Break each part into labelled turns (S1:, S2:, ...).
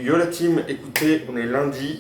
S1: Yo la team, écoutez, on est lundi,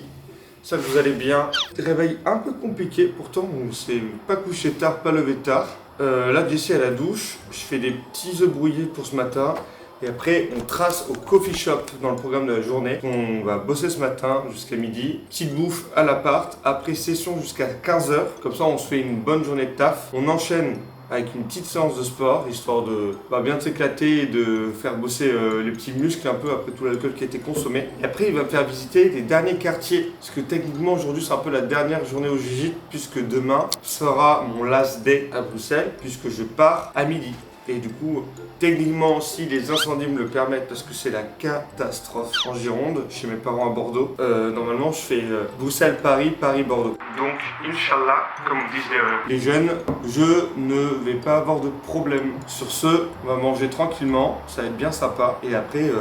S1: ça vous allez bien. Réveil un peu compliqué, pourtant on s'est pas couché tard, pas levé tard. Là Jessie à la douche, je fais des petits œufs brouillés pour ce matin. Et après on trace au coffee shop dans le programme de la journée. On va bosser ce matin jusqu'à midi. Petite bouffe à l'appart, après session jusqu'à 15h. Comme ça on se fait une bonne journée de taf. On enchaîne avec une petite séance de sport, histoire de bien s'éclater et de faire bosser les petits muscles un peu après tout l'alcool qui a été consommé. Et après, il va me faire visiter les derniers quartiers, parce que techniquement aujourd'hui c'est un peu la dernière journée au Gigi, puisque demain sera mon last day à Bruxelles, puisque je pars à midi. Et du coup, techniquement, si les incendies me le permettent, parce que c'est la catastrophe en Gironde, chez mes parents à Bordeaux, normalement je fais Bruxelles-Paris, Paris-Bordeaux. Donc, Inch'Allah, comme disent les jeunes, je ne vais pas avoir de problème. Sur ce, on va manger tranquillement, ça va être bien sympa. Et après,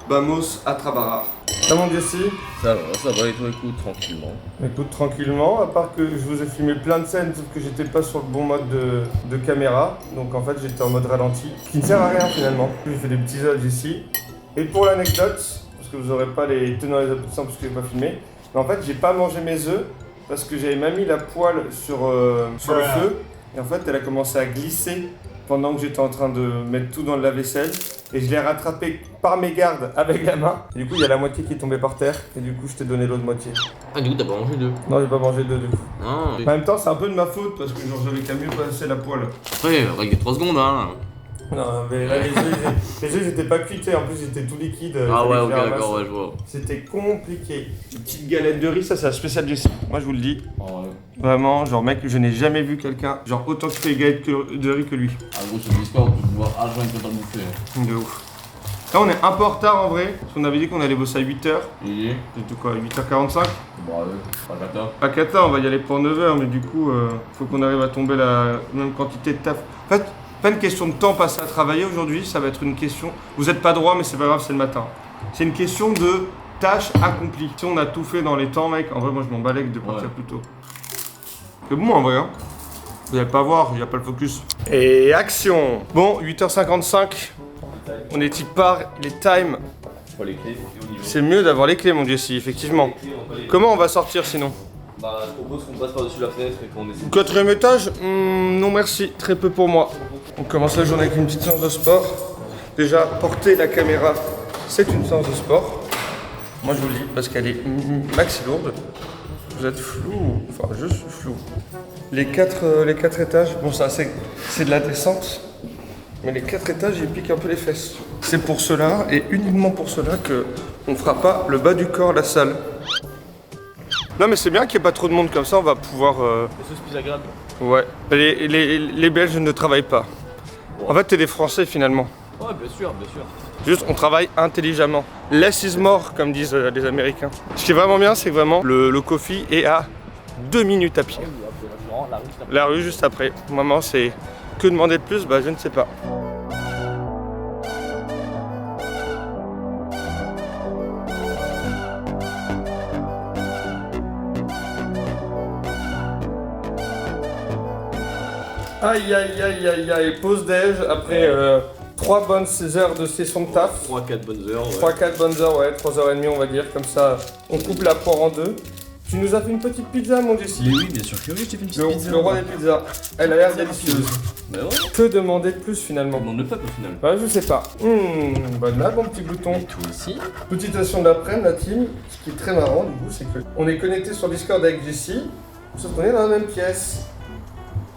S1: vamos à Trabarar. Ça va mon Jessie?
S2: Ça va et toi, écoute, tranquillement.
S1: Écoute, tranquillement, à part que je vous ai filmé plein de scènes, sauf que j'étais pas sur le bon mode de caméra. Donc en fait, j'étais en mode ralenti, qui ne sert à rien finalement. J'ai fait des petits œufs ici. Et pour l'anecdote, parce que vous n'aurez pas les tenants et les aboutissants parce que j'ai pas filmé, mais en fait, j'ai pas mangé mes œufs parce que j'avais mis la poêle sur le feu. Et en fait, elle a commencé à glisser pendant que j'étais en train de mettre tout dans le lave-vaisselle. Et je l'ai rattrapé par mégarde avec la main. Et du coup, il y a la moitié qui est tombée par terre. Et du coup, je t'ai donné l'autre moitié.
S2: Ah, du coup, t'as pas mangé deux?
S1: Non, j'ai pas mangé deux du coup.
S2: Non.
S1: En même temps, c'est un peu de ma faute parce que genre, j'avais qu'à mieux passer la poêle.
S2: Après, avec 3 secondes, hein.
S1: Non, mais là, les œufs, ils étaient pas cuités. En plus, ils étaient tout liquides.
S2: Ah ouais, ok, d'accord, ouais, je vois.
S1: C'était compliqué. Une petite galette de riz, ça, c'est la spéciale Jessie. Moi, je vous le dis.
S2: Oh, ouais.
S1: Vraiment, genre, mec, je n'ai jamais vu quelqu'un, genre, autant que fait les galettes de riz que lui.
S2: Ah, gros, sur Discord, tu peux voir Argent et t'as bouffé.
S1: De ouf. Là, on est un peu en retard en vrai, parce qu'on avait dit qu'on allait bosser à 8h.
S2: Et
S1: C'était quoi, 8h45?
S2: Bah, ouais, pas cata.
S1: À Kata, on va y aller pour 9h, mais du coup, faut qu'on arrive à tomber la même quantité de taf. En fait, pas une question de temps passé à travailler aujourd'hui, ça va être une question. Vous êtes pas droit, mais c'est pas grave, c'est le matin. C'est une question de tâches accomplies. Si on a tout fait dans les temps, mec, en vrai, moi je m'en balèque de partir plus tôt. C'est bon en vrai, hein. Vous allez pas voir, il n'y a pas le focus. Et action! Bon, 8h55. On est type part, il est time.
S2: Pas les clés et on y va.
S1: C'est mieux d'avoir les clés, mon Jessie, effectivement. Comment on va sortir sinon?
S2: Bah, je propose qu'on passe par-dessus la fenêtre et qu'on essaie.
S1: 4ème étage? Non merci, très peu pour moi. On commence la journée avec une petite séance de sport. Déjà, porter la caméra, c'est une séance de sport. Moi je vous le dis, parce qu'elle est maxi lourde. Vous êtes flou, enfin je suis flou. Les 4 étages, bon ça c'est de la descente. Mais les 4 étages, ils piquent un peu les fesses. C'est pour cela, et uniquement pour cela, que on fera pas le bas du corps, la salle. Non mais c'est bien qu'il n'y ait pas trop de monde comme ça, on va pouvoir...
S2: C'est plus agréable.
S1: Ouais, les Belges ne travaillent pas. En fait, t'es des Français finalement.
S2: Ouais, bien sûr, bien sûr.
S1: Juste, on travaille intelligemment. Less is more, comme disent les Américains. Ce qui est vraiment bien, c'est que vraiment, le coffee est à 2 minutes à pied. La rue juste après. Maman, c'est... Que demander de plus? Bah, je ne sais pas. Aïe aïe aïe aïe aïe, pause déj après 3 bonnes heures de session de taf.
S2: 3-4 bonnes heures, ouais.
S1: 3-4 bonnes heures, ouais, 3h30 on va dire, comme ça on coupe la poire en deux. Tu nous as fait une petite pizza mon Jessie?
S2: Oui, bien sûr que oui, je t'ai fait une petite pizza.
S1: Le roi des pizzas, elle a l'air délicieuse.
S2: Bah ouais.
S1: Que demander de plus finalement?
S2: On demande le peuple au final.
S1: Bah je sais pas. Bonne là mon petit glouton.
S2: Et toi aussi.
S1: Petite session d'après la team, ce qui est très marrant du coup c'est que on est connecté sur Discord avec Jessie, sauf qu'on est dans la même pièce.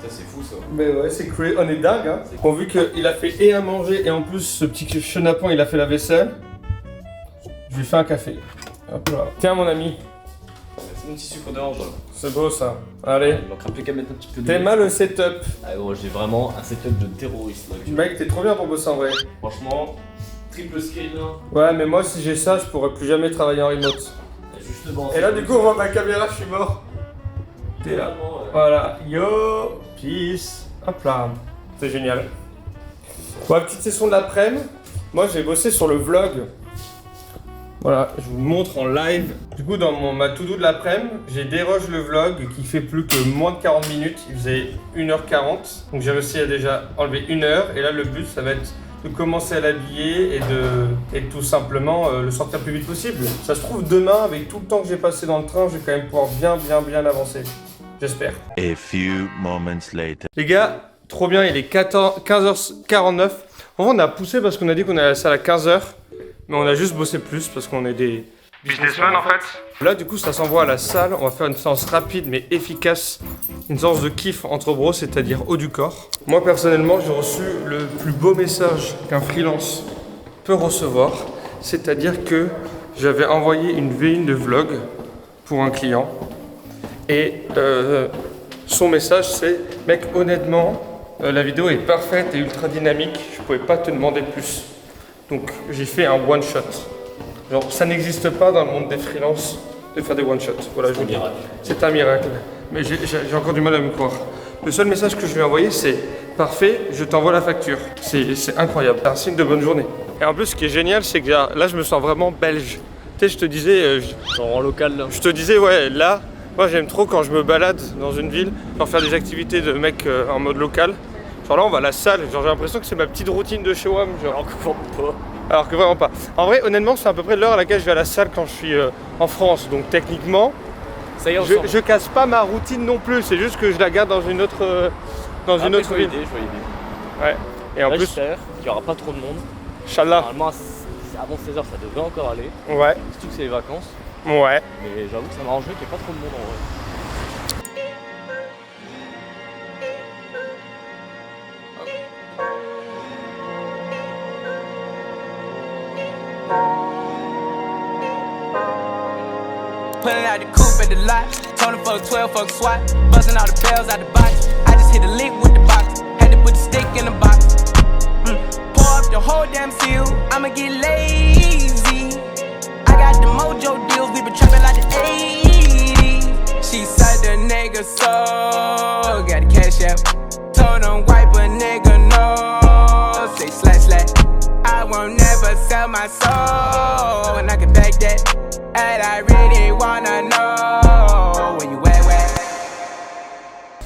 S2: Ça c'est fou ça.
S1: Mais ouais, c'est crazy, on est dingue hein. On a vu qu'il a fait et à manger et en plus ce petit chenapan il a fait la vaisselle. Je lui fais un café. Hop là. Tiens mon ami.
S2: C'est mon petit sucre d'orange.
S1: C'est beau ça. Allez.
S2: Il manquera plus qu'à mettre un petit peu de...
S1: T'aimes le setup?
S2: Ah gros, j'ai vraiment un setup de terroriste là.
S1: Mec, t'es trop bien pour bosser en vrai.
S2: Franchement, triple screen là.
S1: Ouais, mais moi si j'ai ça, je pourrais plus jamais travailler en remote.
S2: Justement.
S1: Et là du coup on voit ma caméra, je suis mort. T'es là. Voilà. Yo, peace. Hop là. C'est génial. Bon, petite session de l'après-midi. Moi j'ai bossé sur le vlog. Voilà, je vous le montre en live. Du coup, dans ma to-do de l'après-midi, j'ai déroge le vlog qui fait plus que moins de 40 minutes. Il faisait 1h40. Donc j'ai réussi à déjà enlever 1 heure. Et là, le but, ça va être de commencer à l'habiller et tout simplement le sortir le plus vite possible. Ça se trouve demain, avec tout le temps que j'ai passé dans le train, je vais quand même pouvoir bien avancer. J'espère.
S3: A few moments later.
S1: Les gars, trop bien, il est 15h49. En vrai, on a poussé parce qu'on a dit qu'on allait à la salle à 15h, mais on a juste bossé plus parce qu'on est des businessmen en fait. Là, du coup, ça s'envoie à la salle. On va faire une séance rapide mais efficace. Une séance de kiff entre bros, c'est-à-dire haut du corps. Moi, personnellement, j'ai reçu le plus beau message qu'un freelance peut recevoir. C'est-à-dire que j'avais envoyé une V1 de vlog pour un client. Et son message, c'est « Mec, honnêtement, la vidéo est parfaite et ultra dynamique. Je pouvais pas te demander plus. » Donc, j'ai fait un one-shot. Genre, ça n'existe pas dans le monde des freelances de faire des one-shots. Voilà, je vous dis. C'est un miracle. Mais j'ai encore du mal à me croire. Le seul message que je lui ai envoyé, c'est « Parfait, je t'envoie la facture. » C'est incroyable. C'est un signe de bonne journée. Et en plus, ce qui est génial, c'est que là, je me sens vraiment belge. Tu sais, je te disais...
S2: Genre en local là.
S1: Je te disais, ouais, là, moi j'aime trop quand je me balade dans une ville, genre faire des activités de mec en mode local. Genre là, on va à la salle, genre j'ai l'impression que c'est ma petite routine de chez WAM. Genre. Alors que vraiment pas. En vrai, honnêtement, c'est à peu près l'heure à laquelle je vais à la salle quand je suis en France. Donc techniquement,
S2: ça y est,
S1: je casse pas ma routine non plus. C'est juste que je la garde dans une autre, une autre ville.
S2: Je vois l'idée.
S1: Ouais. Et en plus,
S2: j'espère qu'il n'y aura pas trop de monde.
S1: Inch'Allah.
S2: Normalement, avant 16h, ça devrait encore aller.
S1: Ouais.
S2: Surtout que c'est les vacances.
S1: Ouais.
S2: Mais j'avoue que ça m'arrangerait qu'il n'y ait pas trop de monde en vrai.
S4: Pulling out the coupe at the lot. Told him fuck 12, fuck SWAT. Buzzing all the bells out the box. I just hit a lick with the box. Had to put the stick in the box. Pour up the whole damn field. I'ma get lazy. I got the mojo deals. We been trapping like the 80s. She said the nigga so. Got the cash out. Told him wipe a nigga no. Say slash. I won't never sell my soul. And I can back that. And I really wanna know when you wet.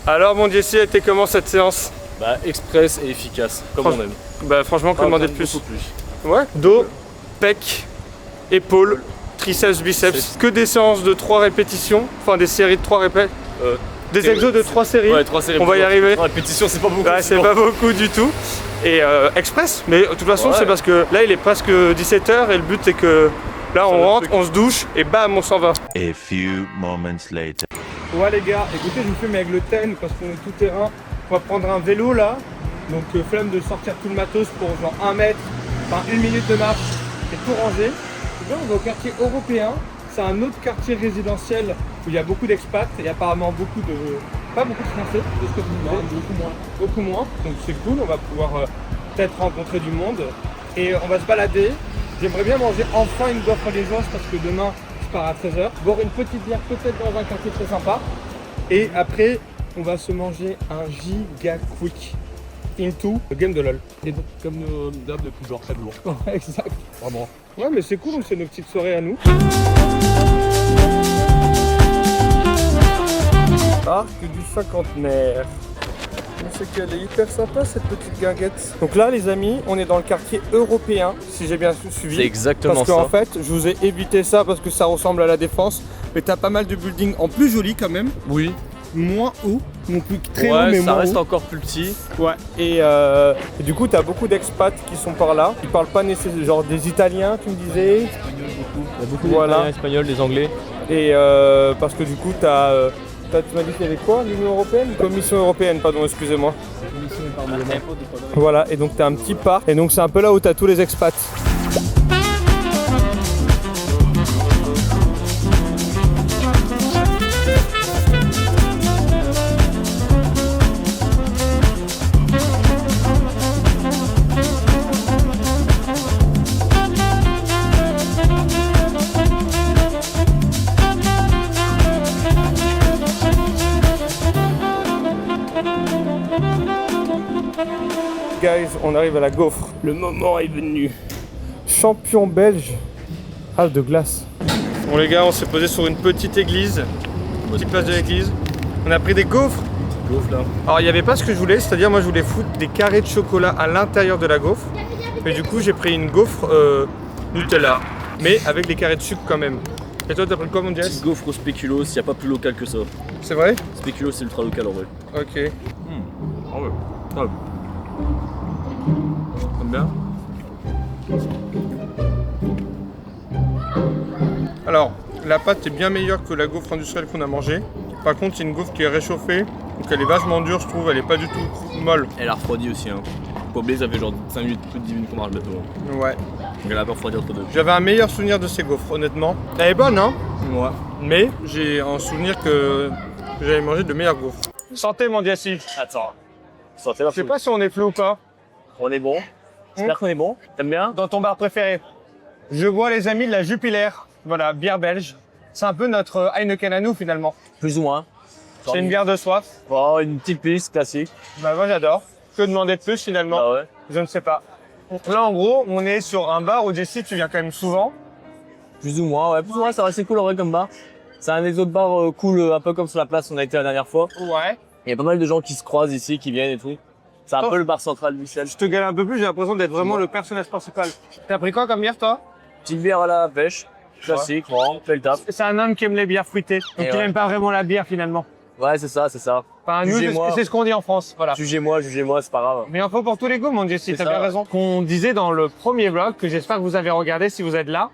S1: Alors mon Jesse, elle était comment cette séance?
S2: Bah express et efficace, comme on aime.
S1: Bah franchement, que demander de plus?
S2: plus.
S1: Ouais. Dos, pec, épaules, triceps, biceps. Que des séances de 3 répétitions, enfin des séries de 3 répètes. Des exos de 3 séries.
S2: Ouais, 3 séries.
S1: On va y arriver.
S2: 3 répétitions, c'est pas beaucoup.
S1: Ouais, c'est pas beaucoup du tout. Et express, mais de toute façon, c'est parce que là il est presque 17h et le but c'est que là on rentre, on se douche et bam, on s'en va.
S3: A few moments later.
S1: Ouais les gars, écoutez, je vous filme avec le thème parce qu'on est tout terrain. On va prendre un vélo là, donc flemme de sortir tout le matos pour genre 1 mètre, enfin 1 minute de marche et tout ranger. Et là on va au quartier européen, c'est un autre quartier résidentiel où il y a beaucoup d'expats et apparemment pas beaucoup de Français, de ce que vous me dites. Beaucoup moins, donc c'est cool, on va pouvoir peut-être rencontrer du monde et on va se balader. J'aimerais bien manger enfin une gaufre liégeoise parce que demain je pars à 13h, boire une petite bière peut-être dans un quartier très sympa et après on va se manger un giga quick into le game de LOL.
S2: Et donc, comme d'hab, le plus genre très lourd.
S1: Ouais, exact.
S2: Vraiment.
S1: Ouais mais c'est cool, donc c'est nos petites soirées à nous. Arc du cinquantenaire. C'est qu'elle est hyper sympa cette petite guinguette. Donc là les amis, on est dans le quartier européen, si j'ai bien suivi.
S2: C'est exactement
S1: parce
S2: ça.
S1: Parce qu'en fait, je vous ai évité ça parce que ça ressemble à la Défense. Mais t'as pas mal de buildings en plus jolis quand même.
S2: Oui.
S1: Moins haut, non plus très haut mais
S2: ça
S1: moins
S2: reste
S1: haut.
S2: encore plus petit.
S1: Ouais. Et du coup t'as beaucoup d'expats qui sont par là. Ils parlent pas nécessairement, genre des Italiens tu me disais.
S2: Espagnols beaucoup. Il y a beaucoup
S1: Voilà.
S2: d'Italiens, Espagnols, des Anglais.
S1: Et parce que du coup tu m'as dit qu'il y avait quoi? L'Union Européenne? Commission Européenne, pardon, excusez-moi. Voilà, et donc t'as un petit parc, et donc c'est un peu là où t'as tous les expats. Guys, on arrive à la gaufre. Le moment est venu. Champion belge. Ah, de glace. Bon les gars, on s'est posé sur une petite église. Petite place de l'église. On a pris des gaufres.
S2: Gaufre là.
S1: Alors il n'y avait pas ce que je voulais, c'est-à-dire moi je voulais foutre des carrés de chocolat à l'intérieur de la gaufre. Mais du coup, j'ai pris une gaufre Nutella, mais avec des carrés de sucre quand même. Et toi, t'as pris quoi, mon Diaz?
S2: Petite gaufre au spéculoos, il n'y a pas plus local que ça.
S1: C'est vrai?
S2: Spéculoos, c'est ultra local en vrai.
S1: Ok.
S2: Ah ouais. Top. T'aimes bien?
S1: Alors, la pâte est bien meilleure que la gaufre industrielle qu'on a mangée. Par contre, c'est une gaufre qui est réchauffée, donc elle est vachement dure, je trouve. Elle est pas du tout molle.
S2: Elle a refroidi aussi. Hein. Pour oublier, ça fait genre 5 minutes, plus de 10 minutes qu'on marche bientôt.
S1: Ouais.
S2: Donc elle a pas refroidi entre deux.
S1: J'avais un meilleur souvenir de ces gaufres, honnêtement. Elle est bonne, hein?
S2: Ouais.
S1: Mais j'ai un souvenir que j'avais mangé de meilleures gaufres. Santé, mon Diassi.
S2: Attends. Santé la
S1: Je sais pas si on est flou ou pas.
S2: On est bon. J'espère qu'on est bon. T'aimes bien?
S1: Dans ton bar préféré. Je bois, les amis, de la Jupiler. Voilà, bière belge. C'est un peu notre Heineken à nous, finalement.
S2: Plus ou moins.
S1: C'est une bière de soif.
S2: Oh, une petite piste classique.
S1: Bah, moi, j'adore. Que demander de plus, finalement?
S2: Ah ouais.
S1: Je ne sais pas. Là, en gros, on est sur un bar où Jessie, tu viens quand même souvent.
S2: Plus ou moins, ouais. Plus ou moins, ça reste cool en vrai comme bar. C'est un des autres bars cool, un peu comme sur la place où on a été la dernière fois.
S1: Ouais.
S2: Il y a pas mal de gens qui se croisent ici, qui viennent et tout. C'est un peu le bar central du Michel.
S1: Je te galère un peu plus, j'ai l'impression d'être vraiment le personnage principal. T'as pris quoi comme bière, toi?
S2: Petite bière à la pêche, classique, bon, fait le taf.
S1: C'est un homme qui aime les bières fruitées. Donc,
S2: Et
S1: il
S2: ouais.
S1: n'aime pas vraiment la bière, finalement.
S2: Ouais, c'est ça, c'est ça.
S1: Enfin, nous,
S2: Jugez-moi.
S1: c'est ce qu'on dit en France. Voilà.
S2: Jugez-moi, c'est pas grave.
S1: Mais il en faut pour tous les goûts, mon Jessie,
S2: C'est
S1: t'as
S2: ça.
S1: bien raison. Qu'on disait dans le premier vlog, que j'espère que vous avez regardé si vous êtes là.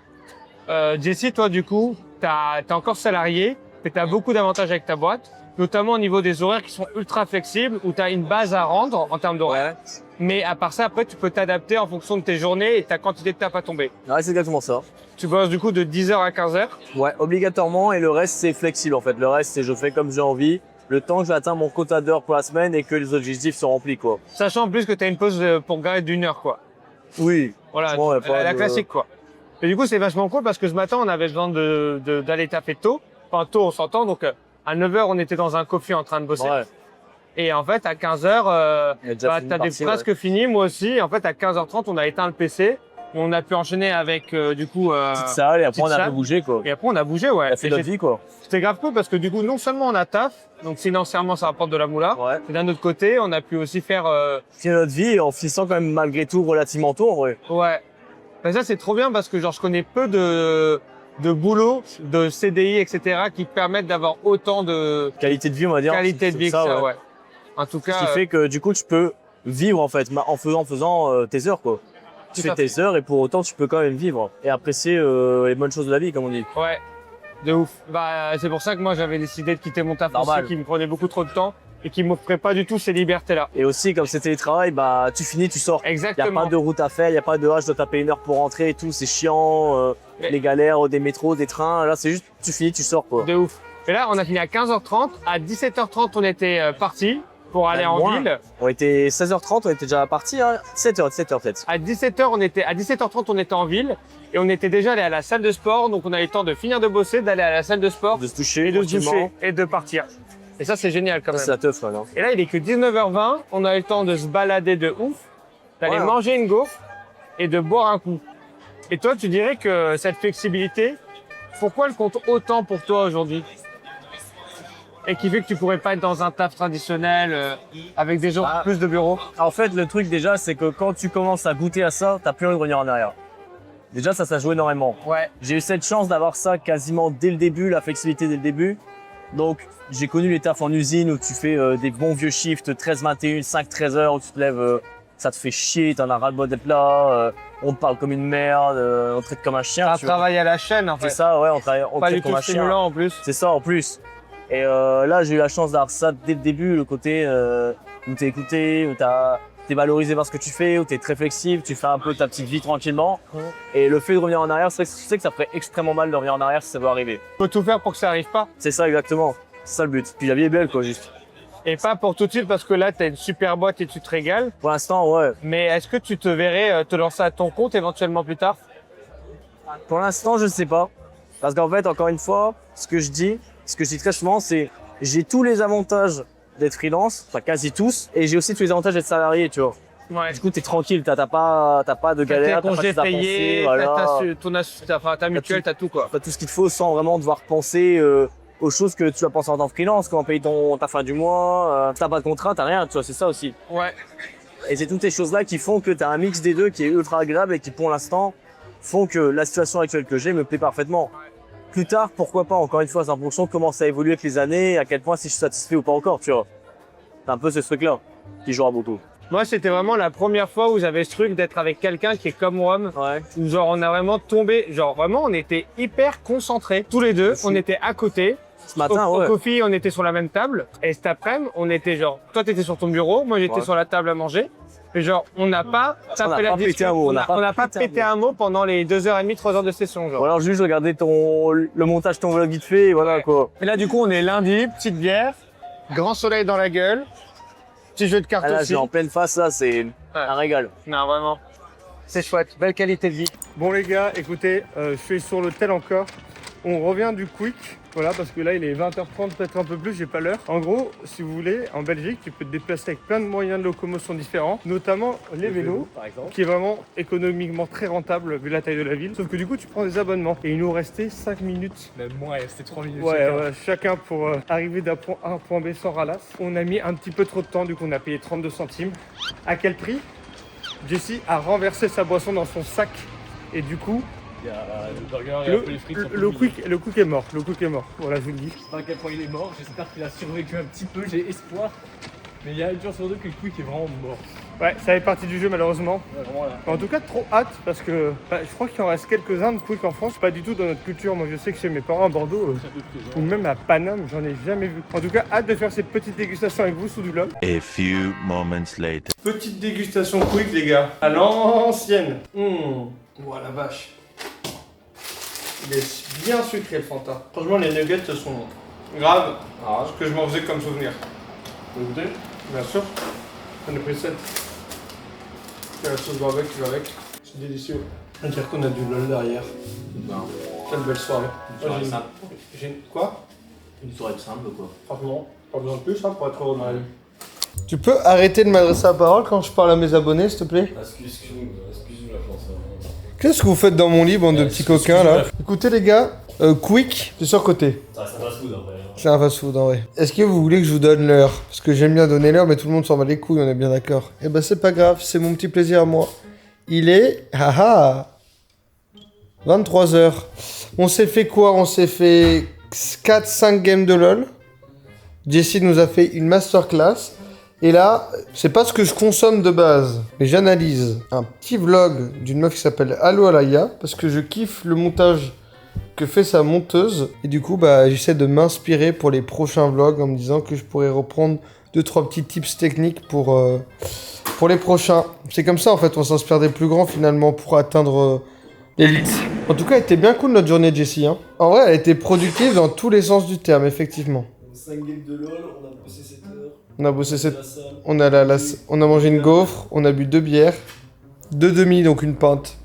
S1: Jessie, toi, du coup, t'es encore salarié, mais t'as beaucoup d'avantages avec ta boîte, notamment au niveau des horaires qui sont ultra flexibles, où t'as une base à rendre en termes d'horaire.
S2: Ouais.
S1: Mais à part ça, après, tu peux t'adapter en fonction de tes journées et ta quantité de taf à tomber.
S2: Ouais, c'est exactement ça.
S1: Tu bosses du coup de 10h à 15h.
S2: Ouais, obligatoirement, et le reste, c'est flexible en fait. Le reste, c'est je fais comme j'ai envie, le temps que j'atteins mon quota d'heures pour la semaine et que les objectifs sont remplis, quoi.
S1: Sachant en plus que t'as une pause pour garer d'1 heure, quoi.
S2: Oui.
S1: Voilà,
S2: Franchement, y a pas
S1: la
S2: de-
S1: classique, quoi. Et du coup, c'est vachement cool parce que ce matin, on avait besoin d'aller taper tôt. Enfin, tôt, on s'entend. Donc, à 9h, on était dans un coffee en train de bosser.
S2: Ouais.
S1: Et en fait, à 15h,
S2: Il a déjà fini
S1: t'as
S2: une partie,
S1: presque fini, moi aussi. En fait, à 15h30, on a éteint le PC. On a pu enchaîner avec, du coup...
S2: Petite salle, et après, on a un
S1: salle.
S2: peu bougé, quoi.
S1: Et après, on a bougé, ouais.
S2: On a fait
S1: Et
S2: notre vie, quoi.
S1: c'était grave cool parce que du coup, non seulement on a taf, donc financièrement, ça rapporte de la moula.
S2: Ouais.
S1: Et d'un autre côté, on a pu aussi faire...
S2: Finir notre vie en finissant quand même malgré tout relativement tôt, en vrai.
S1: Ouais. Ben ça, c'est trop bien parce que genre, je connais peu de boulot, de CDI, etc., qui permettent d'avoir autant de
S2: Qualité de vie, on va dire.
S1: qualité de
S2: C'est
S1: vie que ça, ouais. En tout
S2: Ce
S1: cas,
S2: qui fait que du coup, tu peux vivre en fait en faisant tes heures, quoi. Tu
S1: Tout
S2: fais
S1: à
S2: tes
S1: fait.
S2: heures et pour autant, tu peux quand même vivre et apprécier les bonnes choses de la vie, comme on dit.
S1: ouais, de ouf. Bah, c'est pour ça que moi, j'avais décidé de quitter mon taf
S2: Normal.
S1: aussi, qui me prenait beaucoup trop de temps et qui m'offrait pas du tout ces libertés-là.
S2: Et aussi, comme c'est télétravail, bah, tu finis, tu sors. Il n'y a
S1: Exactement.
S2: pas de route à faire, il n'y a pas de je dois taper 1 heure pour rentrer et tout, c'est chiant,
S1: Mais-
S2: les galères des métros, des trains, là c'est juste tu finis, tu sors, quoi.
S1: De ouf. Et là, on a fini à 15h30. À 17h30, on était parti pour aller en
S2: moins.
S1: ville.
S2: On était 16h30, on était déjà parti, hein. 17h peut-être.
S1: À 17h30, on était en ville et on était déjà allé à la salle de sport. Donc, on a eu le temps de finir de bosser, d'aller à la salle de sport
S2: De se toucher,
S1: et de se
S2: tranquillement.
S1: doucher et de partir. Et ça, c'est génial quand
S2: Ça,
S1: même.
S2: c'est la teuf, là, non.
S1: Et là, il est que 19h20. On a eu le temps de se balader de ouf, d'aller
S2: Ouais.
S1: manger une gaufre et de boire un coup. Et toi, tu dirais que cette flexibilité, pourquoi elle compte autant pour toi aujourd'hui? Et qui fait que tu pourrais pas être dans un taf traditionnel avec des gens
S2: Ah.
S1: plus de bureau?
S2: En fait, le truc déjà, c'est que quand tu commences à goûter à ça, t'as plus envie de revenir en arrière. Déjà, ça joue énormément.
S1: Ouais.
S2: J'ai eu cette chance d'avoir ça quasiment dès le début, la flexibilité dès le début. Donc, j'ai connu les tafs en usine où tu fais des bons vieux shifts, 13-21, 5-13 heures, où tu te lèves, ça te fait chier, t'en as ras-le-bol d'être là, on te parle comme une merde, on te traite comme un chien.
S1: Un
S2: tu vois.
S1: travail à la chaîne, en fait.
S2: C'est ça, ouais, on te
S1: Pas
S2: traite
S1: du
S2: comme
S1: tout
S2: un chien.
S1: stimulant en plus.
S2: C'est ça en plus. Et là, j'ai eu la chance d'avoir ça dès le début, le côté où t'es écouté, où t'es valorisé par ce que tu fais, où t'es très flexible, tu fais un peu ta petite vie tranquillement. Et le fait de revenir en arrière, c'est que ça ferait extrêmement mal de revenir en arrière si ça doit arriver.
S1: Faut tout faire pour que ça arrive pas.
S2: C'est ça exactement. C'est ça le but. Puis la vie est belle, quoi, juste.
S1: Et pas pour tout de suite parce que là, t'as une super boîte et tu te régales.
S2: Pour l'instant, ouais.
S1: Mais est-ce que tu te verrais te lancer à ton compte éventuellement plus tard?
S2: Pour l'instant, je ne sais pas. Parce qu'en fait, encore une fois, ce que je dis très souvent, c'est j'ai tous les avantages d'être freelance, enfin quasi tous, et j'ai aussi tous les avantages d'être salarié, tu vois.
S1: Ouais.
S2: Du coup, t'es tranquille, t'as pas de galère,
S1: T'as tes congés
S2: t'as pas de
S1: payés,
S2: voilà.
S1: ta mutuelle, t'as tout quoi.
S2: T'as tout ce qu'il te faut sans vraiment devoir penser aux choses que tu vas penser en tant que freelance, comment payer ta fin du mois, t'as pas de contrat, t'as rien, tu vois, c'est ça aussi.
S1: Ouais.
S2: Et c'est toutes ces choses-là qui font que tu as un mix des deux qui est ultra agréable et qui, pour l'instant, font que la situation actuelle que j'ai me plaît parfaitement. Plus tard, pourquoi pas, encore une fois, c'est en fonction de comment ça évolue avec les années, à quel point si je suis satisfait ou pas encore, tu vois. C'est un peu ce truc-là qui jouera beaucoup.
S5: Moi, c'était vraiment la première fois où j'avais ce truc d'être avec quelqu'un qui est comme Rome.
S2: Ouais.
S5: Où genre, on a vraiment tombé, genre vraiment, on était hyper concentrés. Tous les deux, on était à côté.
S2: Ce matin,
S5: Au
S2: ouais.
S5: coffee, on était sur la même table. Et cet après-midi, on était genre, toi, t'étais sur ton bureau, moi, j'étais sur la table à manger. Et genre, on n'a pas tapé la discussion.
S2: On n'a
S5: pas pété un mot pendant les 2h30, 3 heures de session, genre.
S2: Ou alors juste regarder le montage de ton vlog vite fait, et voilà quoi.
S5: Et là, du coup, on est lundi, petite bière, grand soleil dans la gueule, petit jeu de cartes
S2: Ah là,
S5: aussi.
S2: j'ai en pleine face, là, c'est un régal.
S5: Non, vraiment. C'est chouette, belle qualité de vie.
S1: Bon les gars, écoutez, je suis sur l'hôtel encore. On revient du quick, voilà, parce que là il est 20h30, peut-être un peu plus, j'ai pas l'heure. En gros, si vous voulez, en Belgique, tu peux te déplacer avec plein de moyens de locomotion différents, notamment les vélos,
S2: par exemple.
S1: qui est vraiment économiquement très rentable vu la taille de la ville. Sauf que du coup, tu prends des abonnements. Et il nous restait 5 minutes.
S5: Même moi, c'était 3 minutes.
S1: Ouais, chacun pour arriver d'un point A à un point B sans ralasse. On a mis un petit peu trop de temps, du coup on a payé 32 centimes. À quel prix? Jessie a renversé sa boisson dans son sac. Et du coup,
S2: Il y a le burger et un peu les frites.
S1: le quick est mort. Le quick est mort. Voilà, je vous le dis.
S2: Je sais pas à quel point il est mort, j'espère qu'il a survécu un petit peu, j'ai espoir. Mais il y a une chance sur deux que le quick est vraiment mort.
S1: Ouais, ça fait partie du jeu malheureusement.
S2: Ouais, vraiment là.
S1: En tout cas, trop hâte parce que je crois qu'il en reste quelques-uns de quick en France. Pas du tout dans notre culture. Moi, je sais que chez mes parents à Bordeaux ou même à Paname, j'en ai jamais vu. En tout cas, hâte de faire cette petite dégustation avec vous sous du vlog.
S3: A few moments later.
S1: Petite dégustation quick, les gars. À l'ancienne. Oh la vache. Il est bien sucré le Fanta. Franchement, les nuggets sont graves. Alors, ce que je m'en faisais comme souvenir. Vous goûtez? Bien sûr. On a pris 7. Il y a la sauce barbecue qui va avec. C'est délicieux. On dirait qu'on a du lol derrière.
S2: Non.
S1: Quelle belle soirée.
S2: Une soirée simple.
S1: Quoi?
S2: Une soirée simple quoi.
S1: Franchement, pas besoin de plus hein, pour être heureux. Tu peux arrêter de m'adresser la parole quand je parle à mes abonnés, s'il te plaît?
S6: Excuse-nous la France.
S1: Qu'est-ce que vous faites dans mon lit, bande de petits coquins là? Écoutez les gars, quick, c'est surcoté.
S6: Ça reste un fast-food après.
S1: C'est un fast-food en vrai. Est-ce que vous voulez que je vous donne l'heure? Parce que j'aime bien donner l'heure, mais tout le monde s'en bat les couilles, on est bien d'accord. Eh ben c'est pas grave, c'est mon petit plaisir à moi. Il est... 23h. On s'est fait quoi? On s'est fait 4-5 games de LoL. Jessie nous a fait une masterclass. Et là, c'est pas ce que je consomme de base, mais j'analyse un petit vlog d'une meuf qui s'appelle Allo Alaya, parce que je kiffe le montage que fait sa monteuse. Et du coup, bah, j'essaie de m'inspirer pour les prochains vlogs en me disant que je pourrais reprendre 2-3 petits tips techniques pour les prochains. C'est comme ça, en fait, on s'inspire des plus grands finalement pour atteindre l'élite. En tout cas, elle était bien cool notre journée, Jessie. Hein. En vrai, elle était productive dans tous les sens du terme, effectivement.
S6: 5 games de LoL, on a bossé 7 heures.
S1: On a bossé cette...
S6: La salle.
S1: On a mangé une gaufre, on a bu 2 bières, 2 demi, donc une pinte.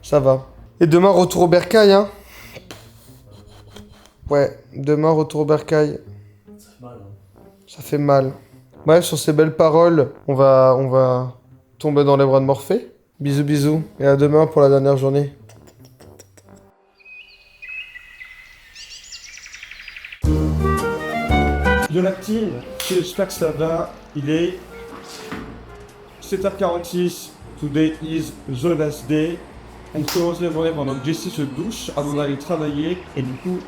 S1: Ça va. Et demain, retour au bercail, hein. Ouais, demain, retour au bercail.
S6: Ça fait mal, hein.
S1: Ça fait mal. Bref, sur ces belles paroles, on va tomber dans les bras de Morphée. Bisous, bisous. Et à demain pour la dernière journée. De l'active, j'espère que ça va. Il est 7h46. Today is the last day. On commence la journée pendant que Jessie se douche avant d'aller travailler. Et du coup,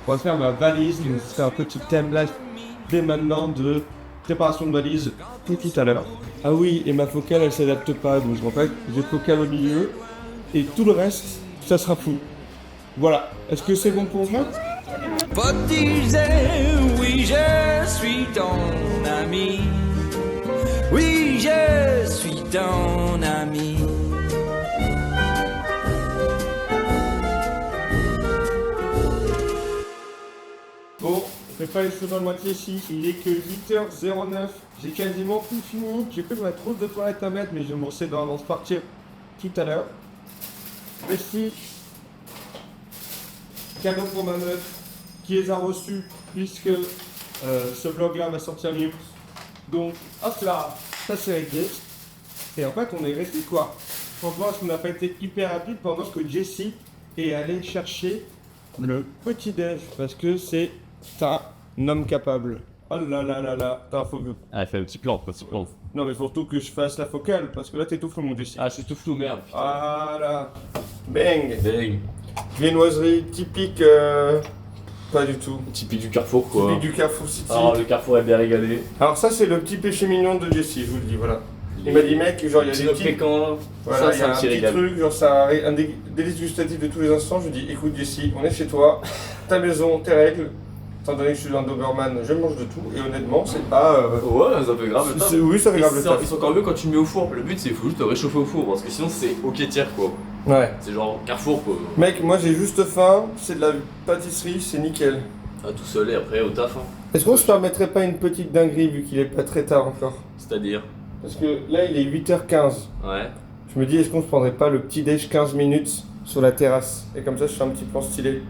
S1: on va faire ma valise. On va faire un petit timelapse dès maintenant de préparation de valise tout à l'heure. Ah oui, et ma focale elle s'adapte pas. Donc en fait, j'ai focale au milieu. Et tout le reste, ça sera fou. Voilà. Est-ce que c'est bon pour vous?
S4: Pas disait, oui, je suis ton ami. Oui, je suis ton ami.
S1: Bon, je vais pas les choses dans le moitié ici. Il est que 8h09. J'ai quasiment tout fini. J'ai plus ma trousse de toilette à mettre, mais je vais me brosser avant de partir tout à l'heure. Ici, cadeau pour ma meuf qui les a reçus puisque ce vlog-là va sortir libre. Donc, hop là, ça c'est réglé. Et en fait, on est resté quoi? Franchement, est-ce qu'on n'a pas été hyper rapide pendant que Jessie est allée chercher le petit-déj parce que c'est un homme capable. Oh là là là là, t'as un faux.
S6: Ah, elle fait un petit plan, quoi, petit plan.
S1: Non, mais surtout que je fasse la focale, parce que là, t'es tout flou, mon Jessie.
S6: Ah, c'est tout flou, merde.
S1: Voilà. Bang.
S6: Bang.
S1: Viennoiserie typique. Pas du tout.
S6: Typique du Carrefour, quoi.
S1: Typique du Carrefour City.
S6: Ah, le Carrefour est bien régalé.
S1: Alors, ça, c'est le petit péché mignon de Jessie, je vous le dis, voilà. Il m'a dit, mec, genre, il y a des petits.
S6: Pécan.
S1: Voilà,
S6: Ça,
S1: il y
S6: c'est
S1: a
S6: un
S1: un
S6: petit
S1: petit
S6: régal.
S1: truc, genre, ça a un délice gustatif de tous les instants. Je lui dis, écoute, Jessie, on est chez toi, ta maison, tes règles. Étant donné que je suis un Doberman, je mange de tout, et honnêtement, c'est pas.
S6: Ouais, ça fait grave le taf.
S1: Oui, ça fait grave le taf.
S6: Ils sont encore mieux quand tu le mets au four. Le but, c'est faut juste le réchauffer au four, parce que sinon, c'est au tiers, quoi.
S1: Ouais.
S6: C'est genre Carrefour, quoi.
S1: Mec, moi j'ai juste faim, c'est de la pâtisserie, c'est nickel.
S6: Ah, tout seul et après au taf, hein.
S1: Est-ce qu'on se permettrait pas une petite dinguerie vu qu'il est pas très tard encore?
S6: C'est-à-dire.
S1: Parce que là il est 8h15.
S6: Ouais.
S1: Je me dis, est-ce qu'on se prendrait pas le petit déj 15 minutes sur la terrasse? Et comme ça, je fais un petit plan stylé.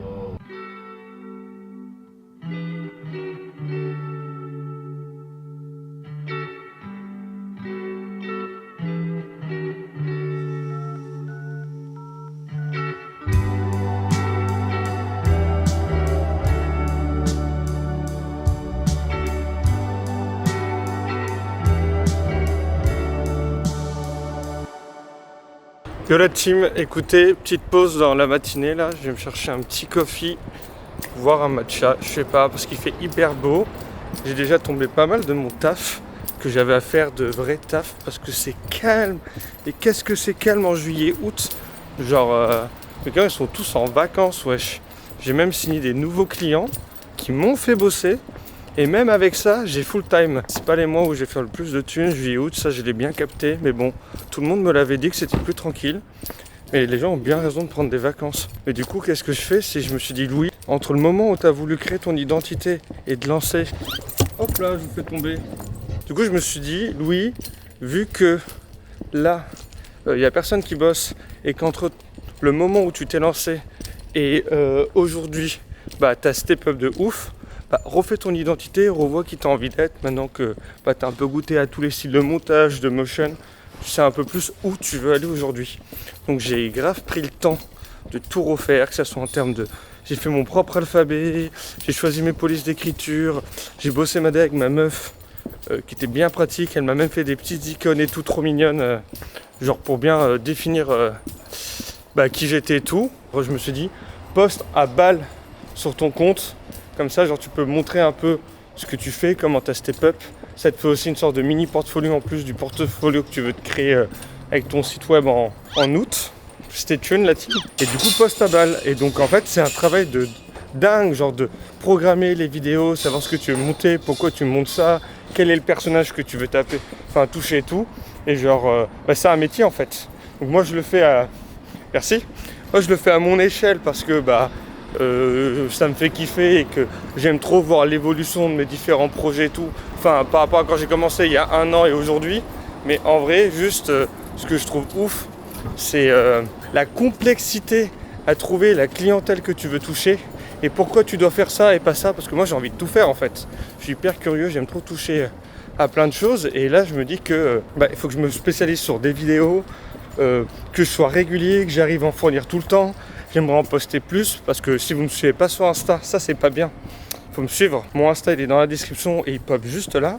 S1: Yo la team, écoutez, petite pause dans la matinée là, je vais me chercher un petit coffee, voire un matcha, je sais pas, parce qu'il fait hyper beau. J'ai déjà tombé pas mal de mon taf que j'avais à faire, de vrai taf, parce que c'est calme. Et qu'est-ce que c'est calme en juillet, août? Genre, les gars ils sont tous en vacances, wesh. J'ai même signé des nouveaux clients qui m'ont fait bosser. Et même avec ça, j'ai full time. C'est pas les mois où j'ai fait le plus de thunes, juillet, août, ça je l'ai bien capté. Mais bon, tout le monde me l'avait dit que c'était plus tranquille. Mais les gens ont bien raison de prendre des vacances. Mais du coup, qu'est-ce que je fais? C'est je me suis dit, Louis, entre le moment où tu as voulu créer ton identité et de lancer... Hop là, je vous fais tomber. Du coup, je me suis dit, Louis, vu que là, il y a personne qui bosse et qu'entre le moment où tu t'es lancé et aujourd'hui, bah, tu as step up de ouf, bah, refais ton identité, revois qui t'as envie d'être maintenant que bah, tu as un peu goûté à tous les styles de montage, de motion, tu sais un peu plus où tu veux aller aujourd'hui. Donc j'ai grave pris le temps de tout refaire, que ce soit en termes de... J'ai fait mon propre alphabet, j'ai choisi mes polices d'écriture, j'ai bossé ma DA avec ma meuf qui était bien pratique, elle m'a même fait des petites icônes et tout trop mignonnes, genre pour bien définir bah, qui j'étais et tout. Alors, je me suis dit, poste à balle sur ton compte. Comme ça, genre tu peux montrer un peu ce que tu fais, comment tu as step up. Ça te fait aussi une sorte de mini portfolio en plus du portfolio que tu veux te créer avec ton site web en août. C'était tune la team. Et du coup, poste à balle. Et donc en fait, c'est un travail de dingue, genre de programmer les vidéos, savoir ce que tu veux monter, pourquoi tu montes ça, quel est le personnage que tu veux taper, enfin toucher et tout. Et genre, bah, c'est un métier en fait. Donc moi je le fais à... Merci. Moi je le fais à mon échelle parce que bah... ça me fait kiffer et que j'aime trop voir l'évolution de mes différents projets et tout. Enfin, par rapport à quand j'ai commencé il y a 1 an et aujourd'hui. Mais en vrai, juste ce que je trouve ouf, c'est la complexité à trouver la clientèle que tu veux toucher. Et pourquoi tu dois faire ça et pas ça? Parce que moi j'ai envie de tout faire en fait. Je suis hyper curieux, j'aime trop toucher à plein de choses. Et là je me dis que il faut que je me spécialise sur des vidéos, que je sois régulier, que j'arrive à en fournir tout le temps. J'aimerais en poster plus parce que si vous ne me suivez pas sur Insta, ça c'est pas bien. Il faut me suivre. Mon Insta il est dans la description et il pop juste là.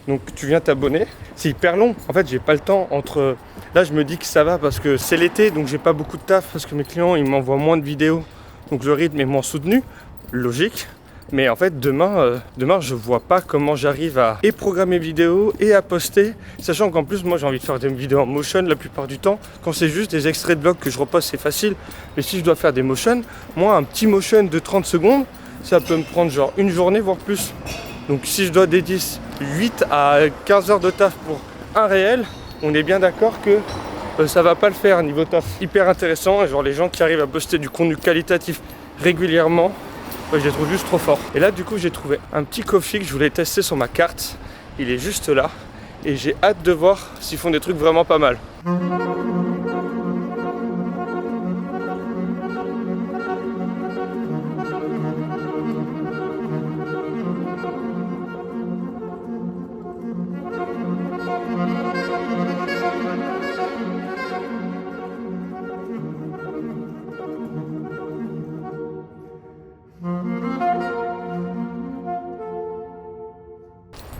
S1: Donc tu viens t'abonner. C'est hyper long. En fait j'ai pas le temps entre... Là je me dis que ça va parce que c'est l'été donc j'ai pas beaucoup de taf parce que mes clients ils m'envoient moins de vidéos. Donc le rythme est moins soutenu. Logique. Mais en fait demain je vois pas comment j'arrive à et programmer vidéo et à poster. Sachant qu'en plus moi j'ai envie de faire des vidéos en motion la plupart du temps. Quand c'est juste des extraits de vlog que je reposte c'est facile. Mais si je dois faire des motions, moi un petit motion de 30 secondes, ça peut me prendre genre une journée voire plus. Donc si je dois dédier 8 à 15 heures de taf pour un réel, on est bien d'accord que ça va pas le faire niveau taf. Hyper intéressant et genre les gens qui arrivent à poster du contenu qualitatif régulièrement, je les trouve juste trop forts. Et là du coup j'ai trouvé un petit coffee que je voulais tester sur ma carte. Il est juste là et j'ai hâte de voir s'ils font des trucs vraiment pas mal.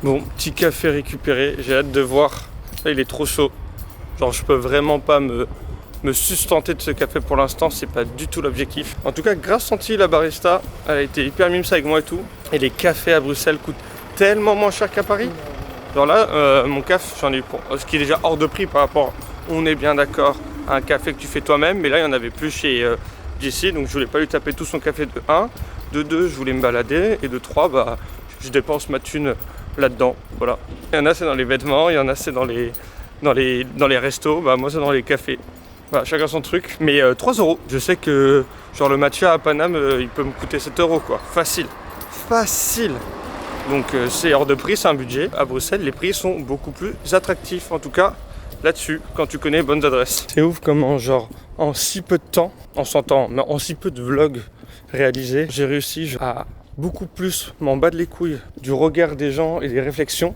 S1: Bon, petit café récupéré, j'ai hâte de voir. Là, il est trop chaud. Genre, je peux vraiment pas me sustenter de ce café pour l'instant, c'est pas du tout l'objectif. En tout cas, grâce Santi, la barista, elle a été hyper mimes avec moi et tout. Et les cafés à Bruxelles coûtent tellement moins cher qu'à Paris. Genre là, mon café, j'en ai eu pour ce qui est déjà hors de prix par rapport, on est bien d'accord, à un café que tu fais toi-même. Mais là, il n'y en avait plus chez JC, donc je voulais pas lui taper tout son café de 1. De 2, je voulais me balader. Et de 3, bah, je dépense ma thune là-dedans. Voilà. Il y en a, c'est dans les vêtements, il y en a, c'est dans les restos. Bah, moi, c'est dans les cafés. Voilà, chacun son truc. Mais 3 €. Je sais que genre le matcha à Paname, il peut me coûter 7 € quoi. Facile. Facile. Donc c'est hors de prix, c'est un budget. À Bruxelles, les prix sont beaucoup plus attractifs. En tout cas, là-dessus, quand tu connais les bonnes adresses. C'est ouf comment, genre, en si peu de temps, on s'entend, mais en si peu de vlogs réalisés, j'ai réussi à beaucoup plus m'en battre les couilles du regard des gens et des réflexions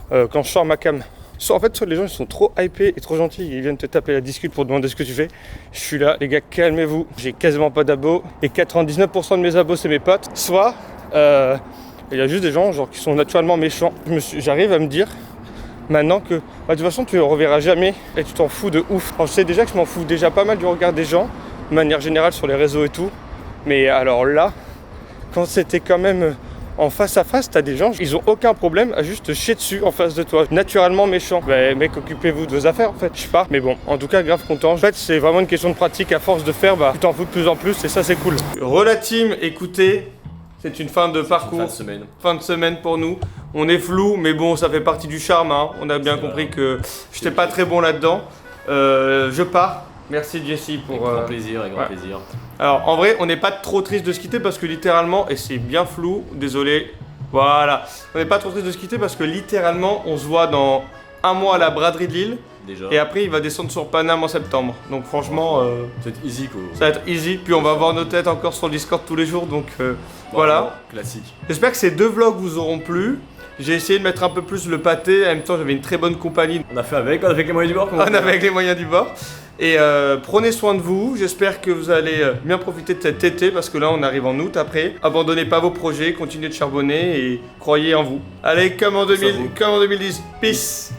S1: quand je sors ma cam. En fait, soit les gens ils sont trop hypés et trop gentils, ils viennent te taper la discute pour demander ce que tu fais. Je suis là, les gars, calmez-vous. J'ai quasiment pas d'abos et 99% de mes abos c'est mes potes. Soit il y a juste des gens genre qui sont naturellement méchants. J'arrive à me dire maintenant que bah, de toute façon tu ne reverras jamais et tu t'en fous de ouf. Alors, je sais déjà que je m'en fous déjà pas mal du regard des gens, de manière générale sur les réseaux et tout. Mais alors là, quand c'était quand même en face à face, t'as des gens, ils ont aucun problème à juste te chier dessus en face de toi. Naturellement méchant. Bah mec, occupez-vous de vos affaires en fait, je sais pas. Mais bon, en tout cas, grave content. En fait, c'est vraiment une question de pratique. À force de faire, bah tu t'en fous de plus en plus et ça c'est cool. Relative, écoutez, c'est une fin de parcours.
S6: Fin de semaine.
S1: Fin de semaine pour nous. On est flou, mais bon, ça fait partie du charme. Hein. On a bien compris que j'étais pas très bon là-dedans. Je pars. Merci Jessie pour...
S6: Avec grand plaisir, avec grand plaisir.
S1: Alors en vrai, on n'est pas trop triste de se quitter parce que littéralement, et c'est bien flou, désolé, voilà. On n'est pas trop triste de se quitter parce que littéralement, on se voit dans 1 mois à la braderie de Lille.
S6: Déjà.
S1: Et après, il va descendre sur Paname en septembre. Donc franchement,
S6: ça va être easy quoi.
S1: ça va être easy. Puis on va voir nos têtes encore sur le Discord tous les jours. Donc voilà.
S6: Classique.
S1: J'espère que ces 2 vlogs vous auront plu. J'ai essayé de mettre un peu plus le pâté. En même temps, j'avais une très bonne compagnie.
S6: On a fait avec les moyens du bord.
S1: On a avec les moyens du bord. Et prenez soin de vous, j'espère que vous allez bien profiter de cet été parce que là on arrive en août après. Abandonnez pas vos projets, continuez de charbonner et croyez en vous. Allez, comme en 2010, peace.